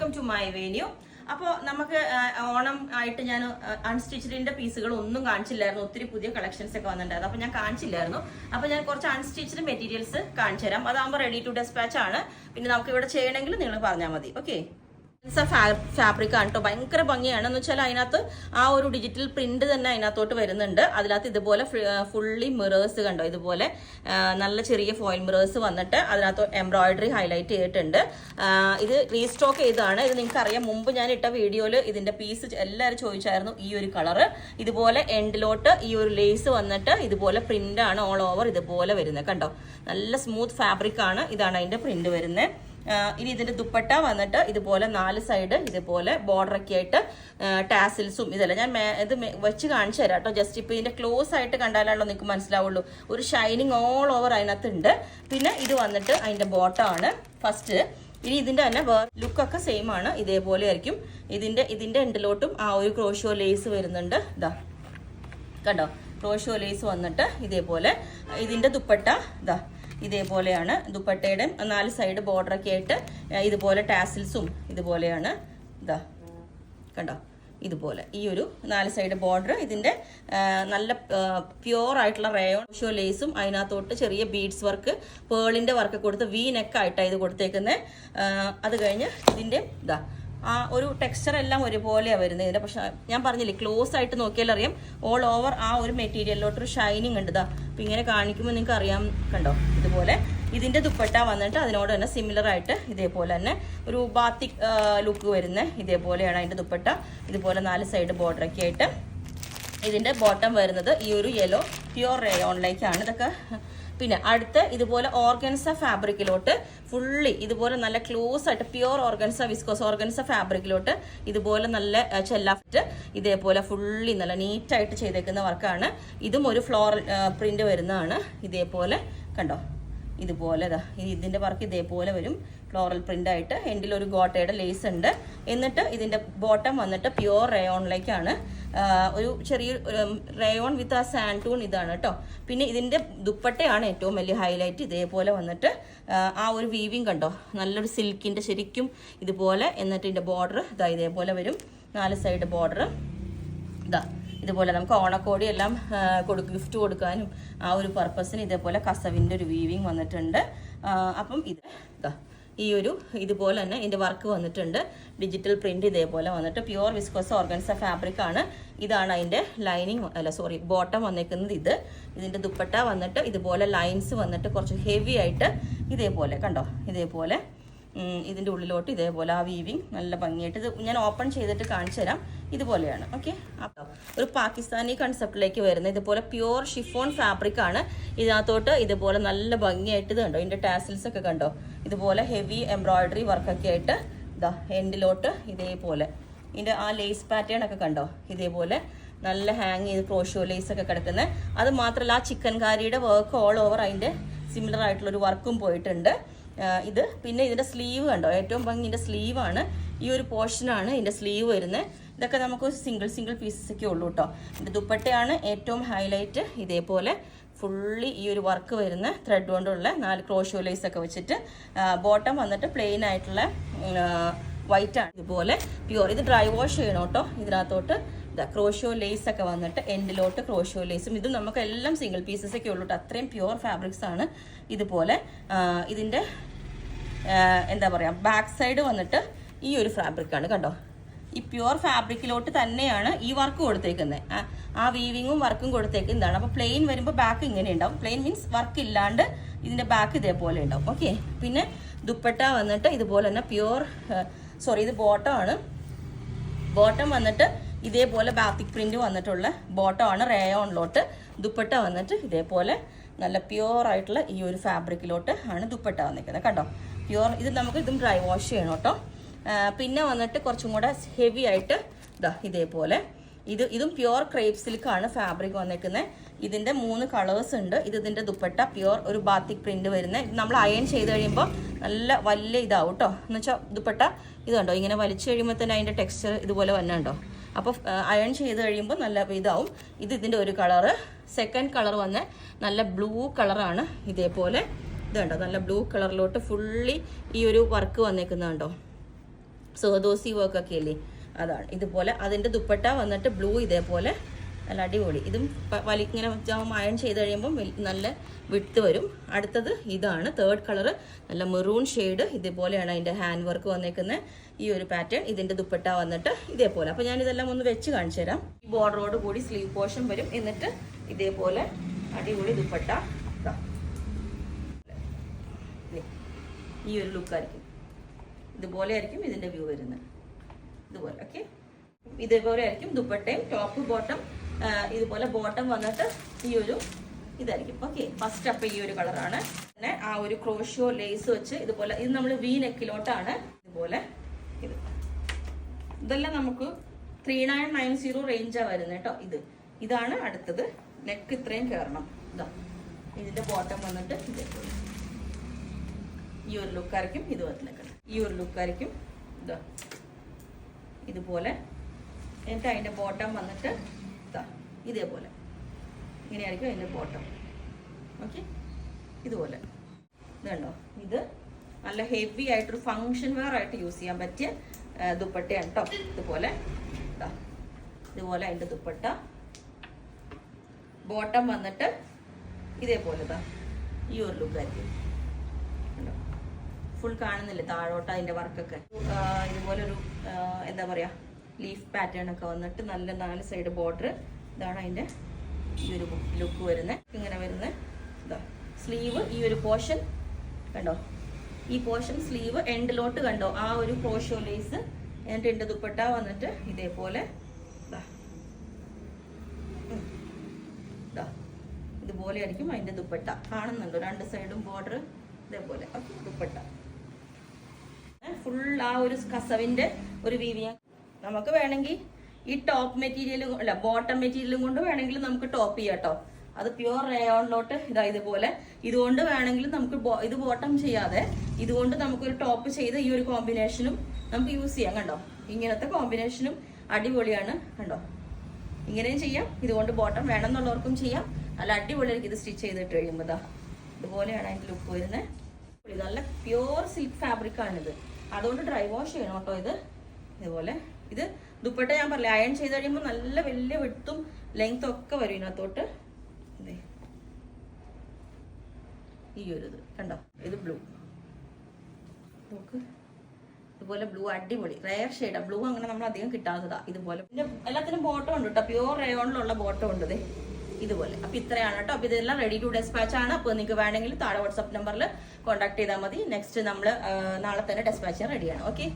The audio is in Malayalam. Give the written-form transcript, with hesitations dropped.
Welcome to my venue. അപ്പോൾ നമുക്ക് ഓണം ആയിട്ട് ഞാൻ അൺസ്റ്റിച്ചിന്റെ പീസുകൾ ഒന്നും കാണിച്ചില്ലായിരുന്നു. ഒത്തിരി പുതിയ കളക്ഷൻസ് ഒക്കെ വന്നിട്ടുണ്ടായിരുന്നു. അപ്പോൾ ഞാൻ കാണിച്ചില്ലായിരുന്നു. അപ്പോൾ ഞാൻ കുറച്ച് അൺസ്റ്റിച്ച്ഡ് മെറ്റീരിയൽസ് കാണിച്ചു തരാം. അതാകുമ്പോൾ റെഡി ടു ഡെസ്പാച്ച് ആണ്. പിന്നെ നമുക്ക് ഇവിടെ ചെയ്യണമെങ്കിൽ നിങ്ങൾ പറഞ്ഞാൽ മതി. ഓക്കെ, ഫാബ്രിക് ആണ് കേട്ടോ. ഭയങ്കര ഭംഗിയാണ്. എന്ന് വെച്ചാൽ അതിനകത്ത് ആ ഒരു ഡിജിറ്റൽ പ്രിന്റ് തന്നെ അതിനകത്തോട്ട് വരുന്നുണ്ട്. അതിനകത്ത് ഇതുപോലെ ഫുള്ളി മിറേഴ്സ് കണ്ടോ, ഇതുപോലെ നല്ല ചെറിയ ഫോയിൽ മിറേഴ്സ് വന്നിട്ട് അതിനകത്ത് എംബ്രോയിഡറി ഹൈലൈറ്റ് ചെയ്തിട്ടുണ്ട്. ഇത് റീസ്റ്റോക്ക് ചെയ്തതാണ്. ഇത് നിങ്ങൾക്ക് അറിയാം, മുമ്പ് ഞാൻ ഇട്ട വീഡിയോയിൽ ഇതിന്റെ പീസ് എല്ലാവരും ചോദിച്ചായിരുന്നു. ഈ ഒരു കളറ് ഇതുപോലെ എൻഡിലോട്ട് ഈ ഒരു ലേസ് വന്നിട്ട് ഇതുപോലെ പ്രിന്റ് ആണ് ഓൾ ഓവർ ഇതുപോലെ വരുന്നത് കണ്ടോ. നല്ല സ്മൂത്ത് ഫാബ്രിക് ആണ്. ഇതാണ് അതിന്റെ പ്രിന്റ് വരുന്നത്. ഇനി ഇതിന്റെ ദുപ്പട്ട വന്നിട്ട് ഇതുപോലെ 4 സൈഡ് ഇതുപോലെ ബോർഡർ ഒക്കെ ആയിട്ട് ടാസിൽസും ഇതല്ല ഞാൻ ഇത് വെച്ച് കാണിച്ചു തരാം കേട്ടോ. ജസ്റ്റ് ഇപ്പൊ ഇതിന്റെ ക്ലോസ് ആയിട്ട് കണ്ടാലാണല്ലോ നിങ്ങൾക്ക് മനസ്സിലാവുള്ളൂ. ഒരു ഷൈനിങ് ഓൾ ഓവർ അതിനകത്ത് ഉണ്ട്. പിന്നെ ഇത് വന്നിട്ട് അതിന്റെ ബോട്ടം ആണ് ഫസ്റ്റ്. ഇനി ഇതിന്റെ തന്നെ ലുക്കൊക്കെ സെയിം ആണ്, ഇതേപോലെ ആയിരിക്കും. ഇതിന്റെ എൻഡിലോട്ടും ആ ഒരു ക്രോഷ്യോ ലേസ് വരുന്നുണ്ട്. ഇതാ കണ്ടോ, ക്രോഷ്യോ ലേസ് വന്നിട്ട് ഇതേപോലെ. ഇതിന്റെ ദുപ്പട്ട ഇതാ ഇതേപോലെയാണ്. ദുപ്പട്ടയുടെ 4 സൈഡ് ബോർഡർ ഒക്കെ ആയിട്ട് ഇതുപോലെ ടാസിൽസും ഇതുപോലെയാണ്. ഇതാ കണ്ടോ, ഇതുപോലെ ഈ ഒരു 4 സൈഡ് ബോർഡർ. ഇതിന്റെ നല്ല പ്യുവർ ആയിട്ടുള്ള റയോൺ ഷോ ലേസും അതിനകത്തോട്ട് ചെറിയ ബീഡ്സ് വർക്ക്, പേളിന്റെ വർക്ക് കൊടുത്ത് വി നെക്ക് ആയിട്ടാണ് ഇത് കൊടുത്തേക്കുന്നത്. അത് കഴിഞ്ഞ് ഇതിന്റെ ഇതാ ആ ഒരു ടെക്സ്ചർ എല്ലാം ഒരുപോലെയാണ് വരുന്നത് ഇതിന്റെ. പക്ഷെ ഞാൻ പറഞ്ഞില്ലേ, ക്ലോസ് ആയിട്ട് നോക്കിയാൽ അറിയാം ഓൾ ഓവർ ആ ഒരു മെറ്റീരിയലിലോട്ടൊരു ഷൈനിങ് ഉണ്ട്. ഇതാ അപ്പം ഇങ്ങനെ കാണിക്കുമ്പോൾ നിങ്ങൾക്ക് അറിയാം കണ്ടോ. ഇതുപോലെ ഇതിന്റെ ദുപ്പട്ട വന്നിട്ട് അതിനോട് തന്നെ സിമിലർ ആയിട്ട് ഇതേപോലെ തന്നെ ഒരു ബാത്തിക് ലുക്ക് വരുന്നത് ഇതേപോലെയാണ് അതിന്റെ ദുപ്പട്ട. ഇതുപോലെ 4 സൈഡ് ബോർഡർ ഒക്കെ ആയിട്ട്. ഇതിന്റെ ബോട്ടം വരുന്നത് ഈ ഒരു യെല്ലോ പ്യുവർ റയോണിലേക്കാണ്. ഇതൊക്കെ പിന്നെ അടുത്ത് ഇതുപോലെ ഓർഗൻസ ഫാബ്രിക്കിലോട്ട് ഫുള്ളി ഇതുപോലെ നല്ല ക്ലോസ് ആയിട്ട് പ്യുവർ ഓർഗൻസ വിസ്കോസ് ഓർഗൻസ ഫാബ്രിക്കിലോട്ട് ഇതുപോലെ നല്ല ചെല്ലാഫ്റ്റ് ഇതേപോലെ ഫുള്ളി നല്ല നീറ്റായിട്ട് ചെയ്തേക്കുന്ന വർക്കാണ്. ഇതും ഒരു ഫ്ലോറൽ പ്രിന്റ് വരുന്നതാണ്. ഇതേപോലെ കണ്ടോ, ഇതുപോലെ ഇതിന്റെ വർക്ക് ഇതേപോലെ വരും, ഫ്ലോറൽ പ്രിന്റ് ആയിട്ട്. എൻഡിൽ ഒരു ഗോട്ടയുടെ ലേസ് ഉണ്ട്. എന്നിട്ട് ഇതിന്റെ ബോട്ടം വന്നിട്ട് പ്യുവർ റയോണിലേക്കാണ്. ഒരു ചെറിയ റയോൺ വിത്ത് ആ സാൻഡൂൺ ഇതാണ് കേട്ടോ. പിന്നെ ഇതിന്റെ ദുപ്പട്ടയാണ് ഏറ്റവും വലിയ ഹൈലൈറ്റ്. ഇതേപോലെ വന്നിട്ട് ആ ഒരു വീവിങ് കണ്ടോ, നല്ലൊരു സിൽക്കിന്റെ ശരിക്കും ഇതുപോലെ. എന്നിട്ട് ഇതിന്റെ ബോർഡർ ഇതാ ഇതേപോലെ വരും, 4 സൈഡ് ബോർഡർ. ഇതാ ഇതുപോലെ നമുക്ക് ഓണക്കോടി എല്ലാം ഗിഫ്റ്റ് കൊടുക്കാനും ആ ഒരു പർപ്പസിന് ഇതേപോലെ കസവിൻ്റെ ഒരു വീവിങ് വന്നിട്ടുണ്ട്. അപ്പം ഇത് ഇതാ ഈ ഒരു ഇതുപോലെ തന്നെ ഇതിൻ്റെ വർക്ക് വന്നിട്ടുണ്ട്. ഡിജിറ്റൽ പ്രിന്റ് ഇതേപോലെ വന്നിട്ട് പ്യുവർ വിസ്കോസ് ഓർഗൻസ ഫാബ്രിക് ആണ്. ഇതാണ് അതിൻ്റെ ലൈനിങ് ബോട്ടം വന്നേക്കുന്നത്. ഇതിൻ്റെ ദുപ്പട്ട വന്നിട്ട് ഇതുപോലെ ലൈൻസ് വന്നിട്ട് കുറച്ച് ഹെവി ആയിട്ട് ഇതേപോലെ കണ്ടോ, ഇതേപോലെ ഇതിൻ്റെ ഉള്ളിലോട്ട് ഇതേപോലെ ആ വീവിങ് നല്ല ഭംഗിയായിട്ട്. ഇത് ഞാൻ ഓപ്പൺ ചെയ്തിട്ട് കാണിച്ചു തരാം. ഇതുപോലെയാണ്. ഓക്കെ, അപ്പോൾ ഒരു പാകിസ്ഥാനി കൺസെപ്റ്റിലേക്ക് വരുന്ന ഇതുപോലെ പ്യുവർ ഷിഫോൺ ഫാബ്രിക് ആണ്. ഇതിനകത്തോട്ട് ഇതുപോലെ നല്ല ഭംഗിയായിട്ട് ഇത് കണ്ടോ, ഇതിൻ്റെ ടാസിൽസ് ഒക്കെ കണ്ടോ, ഇതുപോലെ ഹെവി എംബ്രോയിഡറി വർക്കൊക്കെ ആയിട്ട് ഇതാ എൻഡിലോട്ട് ഇതേപോലെ. ഇതിൻ്റെ ആ ലേസ് പാറ്റേൺ ഒക്കെ കണ്ടോ, ഇതേപോലെ നല്ല ഹാങ് ചെയ്ത് ക്രോഷ്യോ ലേസ് ഒക്കെ കിടക്കുന്നത്. അത് മാത്രമല്ല ആ ചിക്കൻ കാരിയുടെ വർക്ക് ഓൾ ഓവർ അതിൻ്റെ സിമിലർ ആയിട്ടുള്ളൊരു വർക്കും പോയിട്ടുണ്ട്. ഇത് പിന്നെ ഇതിൻ്റെ സ്ലീവ് കണ്ടോ, ഏറ്റവും ഭംഗി ഇതിൻ്റെ സ്ലീവാണ്. ഈ ഒരു പോർഷനാണ് ഇതിൻ്റെ സ്ലീവ് വരുന്നത്. ഇതൊക്കെ നമുക്ക് സിംഗിൾ പീസസ് ഒക്കെ ഉള്ളൂ കേട്ടോ. ഇതിൻ്റെ ദുപ്പട്ടയാണ് ഏറ്റവും ഹൈലൈറ്റ്. ഇതേപോലെ ഫുള്ളി ഈ ഒരു വർക്ക് വരുന്ന ത്രെഡ് കൊണ്ടുള്ള 4 ക്രോഷ്യോ ലേസ് ഒക്കെ വെച്ചിട്ട്. ബോട്ടം വന്നിട്ട് പ്ലെയിൻ ആയിട്ടുള്ള വൈറ്റ് ആണ്. ഇതുപോലെ പ്യുവർ. ഇത് ഡ്രൈ വാഷ് ചെയ്യണം കേട്ടോ. ഇതിനകത്തോട്ട് ക്രോഷ്യോ ലേസ് ഒക്കെ വന്നിട്ട് എൻഡിലോട്ട് ക്രോഷ്യോ ലേസും. ഇത് നമുക്ക് എല്ലാം സിംഗിൾ പീസസ് ഒക്കെ ഉള്ളൂ കേട്ടോ. അത്രയും പ്യുവർ ഫാബ്രിക്സ് ആണ്. ഇതുപോലെ ഇതിൻ്റെ എന്താ പറയുക, ബാക്ക് സൈഡ് വന്നിട്ട് ഈ ഒരു ഫാബ്രിക്കാണ് കണ്ടോ. ഈ പ്യുവർ ഫാബ്രിക്കിലോട്ട് തന്നെയാണ് ഈ വർക്ക് കൊടുത്തേക്കുന്നത്. ആ വീവിങ്ങും വർക്കും കൊടുത്തേക്കുന്നതാണ്. അപ്പോൾ പ്ലെയിൻ വരുമ്പോൾ ബാക്ക് ഇങ്ങനെ ഉണ്ടാവും. പ്ലെയിൻ മീൻസ് വർക്ക് ഇല്ലാണ്ട് ഇതിൻ്റെ ബാക്ക് ഇതേപോലെ ഉണ്ടാവും. ഓക്കെ, പിന്നെ ദുപ്പട്ട വന്നിട്ട് ഇതുപോലെ തന്നെ പ്യുവർ ഇത് ബോട്ടം ആണ്. ബോട്ടം വന്നിട്ട് ഇതേപോലെ ബാത്തിക് പ്രിന്റ് വന്നിട്ടുള്ള ബോട്ടം ആണ്. റയോണിലോട്ട് ദുപ്പട്ട വന്നിട്ട് ഇതേപോലെ നല്ല പ്യുവർ ആയിട്ടുള്ള ഈ ഒരു ഫാബ്രിക്കിലോട്ട് ആണ് ദുപ്പട്ട വന്നിരിക്കുന്നത് കണ്ടോ. പ്യുവർ. ഇത് നമുക്ക് ഇതും ഡ്രൈ വാഷ് ചെയ്യണം കേട്ടോ. പിന്നെ വന്നിട്ട് കുറച്ചും കൂടെ ഹെവി ആയിട്ട് ഇതേപോലെ ഇതും പ്യുവർ ക്രേപ്പ് സിൽക്കാണ് ഫാബ്രിക് വന്നിരിക്കുന്നത്. ഇതിൻ്റെ 3 കളേഴ്സ് ഉണ്ട്. ഇതിൻ്റെ ദുപ്പട്ട പ്യുവർ ഒരു ബാത്തിക് പ്രിന്റ് വരുന്നത്. ഇത് നമ്മൾ അയൺ ചെയ്ത് കഴിയുമ്പോൾ നല്ല വലിയ ഇതാവും കേട്ടോ. എന്ന് വെച്ചാൽ ദുപ്പട്ട ഇത് കണ്ടോ, ഇങ്ങനെ വലിച്ചു കഴിയുമ്പോൾ തന്നെ അതിൻ്റെ ടെക്സ്ചർ ഇതുപോലെ വന്നുണ്ടോ. അപ്പോൾ അയൺ ചെയ്ത് കഴിയുമ്പോൾ നല്ല ഇതാവും. ഇതിൻ്റെ ഒരു കളറ്. സെക്കൻഡ് കളർ വന്ന് നല്ല ബ്ലൂ കളറാണ്. ഇതേപോലെ ഇത് കണ്ടോ, നല്ല ബ്ലൂ കളറിലോട്ട് ഫുള്ളി ഈ ഒരു വർക്ക് വന്നേക്കുന്നത് കണ്ടോ. സോദോസി വർക്കൊക്കെ ഇല്ലേ, അതാണ്. ഇതുപോലെ അതിൻ്റെ ദുപ്പട്ട വന്നിട്ട് ബ്ലൂ ഇതേപോലെ നല്ല അടിപൊളി. ഇതും ഇങ്ങനെ അയൺ ചെയ്ത് കഴിയുമ്പം നല്ല വിട്ട് വരും. അടുത്തത് ഇതാണ് തേർഡ് കളറ്, നല്ല മെറൂൺ ഷെയ്ഡ്. ഇതേപോലെയാണ് അതിൻ്റെ ഹാൻഡ് വർക്ക് വന്നേക്കുന്നത്, ഈ ഒരു പാറ്റേൺ. ഇതിൻ്റെ ദുപ്പട്ട വന്നിട്ട് ഇതേപോലെ. അപ്പോൾ ഞാൻ ഇതെല്ലാം ഒന്ന് വെച്ച് കാണിച്ചു തരാം. ഈ ബോർഡറോട് കൂടി സ്ലീവ് പോർഷൻ വരും. എന്നിട്ട് ഇതേപോലെ അടിപൊളി ദുപ്പട്ട. ഈ ഒരു ലുക്കായിരിക്കും. ഇതുപോലെ ആയിരിക്കും ഇതിൻ്റെ വ്യൂ വരുന്നത്. ഇതുപോലെ ഓക്കെ. ഇതേപോലെ ആയിരിക്കും ദുപ്പട്ടയും. ടോപ്പ് ബോട്ടം ഇതുപോലെ. ബോട്ടം വന്നിട്ട് ഈ ഒരു ഇതായിരിക്കും. ഓക്കെ, ഫസ്റ്റ് അപ്പം ഈ ഒരു കളറാണ്. പിന്നെ ആ ഒരു ക്രോഷ്യോ ലേസ് വെച്ച് ഇതുപോലെ. ഇത് നമ്മൾ വി നെക്കിലോട്ടാണ് ഇതുപോലെ. ഇതെല്ലാം നമുക്ക് 3990 റേഞ്ചാണ് വരുന്നത് കേട്ടോ. ഇതാണ് അടുത്തത്. നെക്ക് ഇത്രയും കയറണം. ഇതാ ഇതിന്റെ ബോട്ടം വന്നിട്ട് ഇതേപോലെ ഈ ഒരു ലുക്കായിരിക്കും. ഇത് വന്നിട്ട് ഈ ഒരു ലുക്കായിരിക്കും. ഇതാ ഇതുപോലെ. എന്നിട്ട് അതിന്റെ ബോട്ടം വന്നിട്ട് ഇതാ ഇതേപോലെ ഇങ്ങനെയായിരിക്കും അതിന്റെ ബോട്ടം. ഓക്കെ, ഇതുപോലെ. ഇതുണ്ടോ, ഇത് നല്ല ഹെവി ആയിട്ടൊരു ഫങ്ഷൻ വെയർ ആയിട്ട് യൂസ് ചെയ്യാൻ പറ്റിയ ദുപ്പട്ടയാണ് കേട്ടോ. ഇതുപോലെ ഇതുപോലെ അതിന്റെ ദുപ്പട്ട. ബോട്ടം വന്നിട്ട് ഇതേപോലെ ഈ ഒരു ലുക്കായിരിക്കും. ഫുൾ കാണുന്നില്ലേ താഴോട്ട് അതിന്റെ വർക്കൊക്കെ. ഇതുപോലൊരു എന്താ പറയാ ലീഫ് പാറ്റേൺ ഒക്കെ വന്നിട്ട് നല്ല 4 സൈഡ് ബോർഡർ. ഇതാണ് അതിന്റെ ഈ ഒരു ലുക്ക് വരുന്നത്. ഇങ്ങനെ വരുന്നത്. ഇതാ സ്ലീവ് ഈ ഒരു പോർഷൻ കണ്ടോ, ഈ പോർഷൻ സ്ലീവ് എൻഡിലോട്ട് കണ്ടോ, ആ ഒരു ക്രോഷ്യോ ലേസ്. എന്നിട്ട് എൻ്റെ ദുപ്പട്ട വന്നിട്ട് ഇതേപോലെ ഇതുപോലെ ആയിരിക്കും അതിന്റെ ദുപ്പട്ട. കാണുന്നുണ്ടോ 2 സൈഡും ബോർഡർ ഇതേപോലെ. ദുപ്പട്ട ഫുൾ ആ ഒരു കസവിന്റെ ഒരു വീവിയ. നമുക്ക് വേണമെങ്കിൽ ഈ ടോപ്പ് മെറ്റീരിയൽ അല്ല ബോട്ടം മെറ്റീരിയലും കൊണ്ട് വേണമെങ്കിൽ നമുക്ക് ടോപ്പ് ചെയ്യാം കേട്ടോ. അത് പ്യുവർ റയോണിലോട്ട് ഇതുപോലെ. ഇതുകൊണ്ട് വേണമെങ്കിൽ നമുക്ക് ഇത് ബോട്ടം ചെയ്യാതെ ഇതുകൊണ്ട് നമുക്കൊരു ടോപ്പ് ചെയ്ത് ഈ ഒരു കോമ്പിനേഷനും നമുക്ക് യൂസ് ചെയ്യാം. കണ്ടോ, ഇങ്ങനത്തെ കോമ്പിനേഷനും അടിപൊളിയാണ്. കണ്ടോ, ഇങ്ങനെയും ചെയ്യാം. ഇതുകൊണ്ട് ബോട്ടം വേണമെന്നുള്ളവർക്കും ചെയ്യാം. നല്ല അടിപൊളിയായിരിക്കും ഇത് സ്റ്റിച്ച് ചെയ്തിട്ട് കഴിയുമ്പോൾ. ഇതുപോലെയാണ് അതിൻ്റെ ലുക്ക് വരുന്നത്. നല്ല പ്യുവർ സിൽക്ക് ഫാബ്രിക് ആണിത്. അതുകൊണ്ട് ഡ്രൈ വാഷ് ചെയ്യണം കേട്ടോ. ഇതുപോലെ. ഇത് ദുപ്പട്ട ഞാൻ പറഞ്ഞില്ല, അയൺ ചെയ്ത് കഴിയുമ്പോൾ നല്ല വലിയ വിട്ടും ലെങ്ത്തും ഒക്കെ വരും ഇതിനകത്തോട്ട്. ഈ ഒരു ഇത് കണ്ടോ, ഇത് ബ്ലൂ. നോക്ക്, ഇതുപോലെ ബ്ലൂ അടിപൊളി റയർ ഷെയ്ഡാ. ബ്ലൂ അങ്ങനെ നമ്മൾ അധികം കിട്ടാത്തതാ. ഇതുപോലെ പിന്നെ എല്ലാത്തിനും ബോട്ടം ഉണ്ട് കേട്ടോ. പ്യുവർ റയോണിലുള്ള ബോട്ടം ഉണ്ട് ഇതുപോലെ. അപ്പൊ ഇത്രയാണ് കേട്ടോ. അപ്പൊ ഇതെല്ലാം റെഡി ടു ഡെസ്പാച്ച് ആണ്. അപ്പൊ നിങ്ങൾക്ക് വേണമെങ്കിൽ താഴെ വാട്സ്ആപ്പ് നമ്പറിൽ കോൺടാക്ട് ചെയ്താൽ മതി. നെക്സ്റ്റ് നമ്മൾ നാളെ തന്നെ ഡെസ്പാച്ച് ചെയ്യാൻ റെഡിയാണ്. ഓക്കെ.